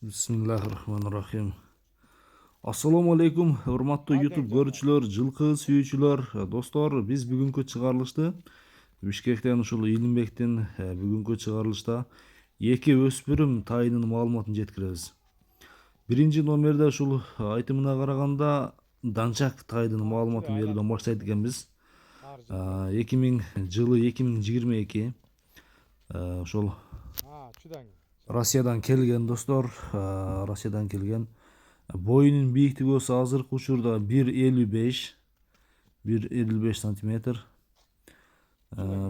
Bismillahirrahmanirrahim. Assalamu alaikum, урматтуу YouTube көрүүчүлөр, жылкы сүйүүчүлөр, достор. Биз бүгүнкү чыгарылышты Бишкектен ушул Илимбектин бүгүнкү чыгарылышта эки өспүрүм тайынын маалыматын жеткиребиз. Биринчи номерде ушул айтымына караганда Данчак тайынын маалыматын берүүдөн баштайт экенбиз. 2022 ошол Россиядан келген достор, Россиядан келген. Boyunun büyüklüğü olsa hazır kuşurda 1.55 santimetre.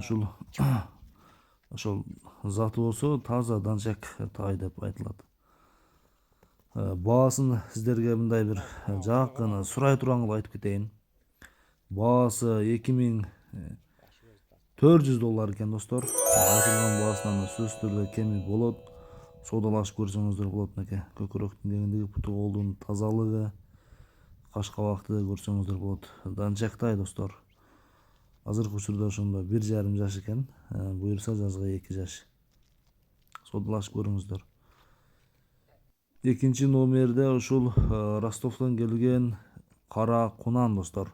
Şol zatı olsa taza dançak tay dep aytılат. Baaсын сиздерге мындай бир жакын сурай турган айтып кетейин. Баасы $2400 экен достор. Айтылган баасынан сөзсүз түрдө кеми болот. Содалашып көрсөңүздөр болот меке. Көкүрөктүн деңиндеги путу колдун тазалыгы, каш кабакты көрсөңүздөр болот. Данчактай достор. Азыркы учурда ошондо 1,5 жаш экен. Буюрса жазга 2 жаш. Содалашып көрүңүздөр. Экинчи номерде ушул Ростовдон келген кара кунан достор.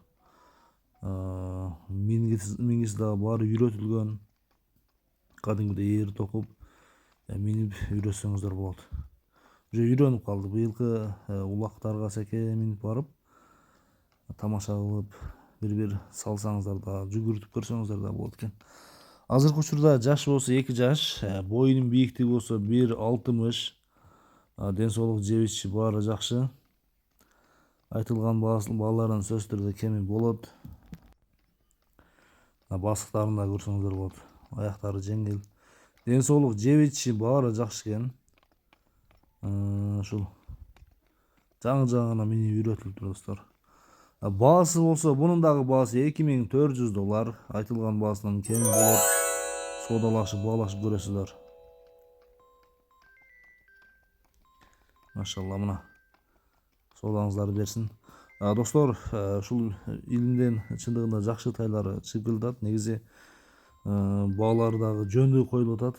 Мингиси дагы баары үйрөтүлгөн. Кадимгидей ээр токуп минип үйрөтсөңүздөр болот. Уже үйрөнүп калды. Быйылкы улактарга секе минип барып, тамаша кылып, бир салсаңыздар да, жүгүртүп көрсөңүздөр да болот экен. Азыркы учурда жаш болсо 2 жаш, боюнун бийиктиги болсо 1.60, ден соолук жебичи баары жакшы. Айтылган бааларын сөзсүз түрдө кеми болот. Басыктарын да көрсөңүздөр болот. Аяктары жеңил. Ден соолук жебичи баары жакшы экен. Ушул жаңы минип үйрөтүлүптүр достор. Баасы болсо бунун дагы баасы $2400. Айтылган баасынан кеми болот. Содалашып, баалашып көрөсүздөр. Машалла, мына содаңыздарды берсин. Достор, ушул илинден чындыгында жакшы тайлар чыгып келатат. Негизи баалары дагы жөндүү коюлуп атат.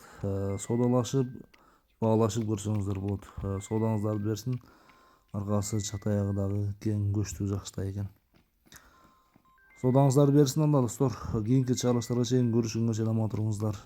Содалашып, баалашып көрсөңүздөр болот. Содаңыздарды берсин. Аркасы, чат аягы дагы кең, көчтүү, жакшытай экен. Содаңыздарды берсин анда достор. Кийинки чыгарылыштарга чейин көрүшкөнгө чейин аман туруңуздар.